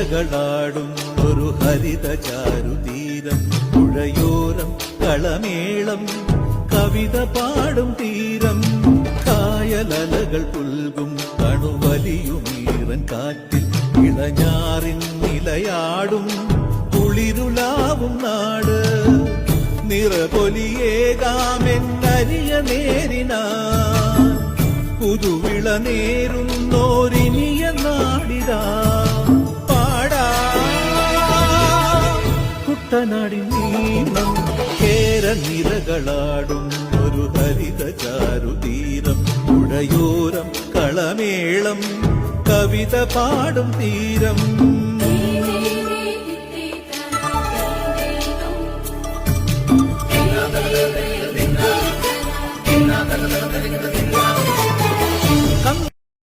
നിരകളാടും ഒരു ഹരിത ചാരുതീരം, പുഴയോരം കളമേളം കവിത പാടും തീരം, കായലലകൾ പുൽകും കണുവലിയുമീറൻ കാറ്റിൽ ഇളഞ്ഞാറിൻ നിലയാടും കുളിരുലാവും നാട്, നിറപൊലിയേകാമെന്നരിയ നേരിനാ പുതുവിള നേരുന്നോരിനിയ നാടിതാ പാടാ കുട്ടനാടിൻ നീളം കേരനിരകളാടും ഒരു ഹരിത ചാരുതീരം, പുഴയോരം കളമേളം കവിത പാടും തീരം. Dinna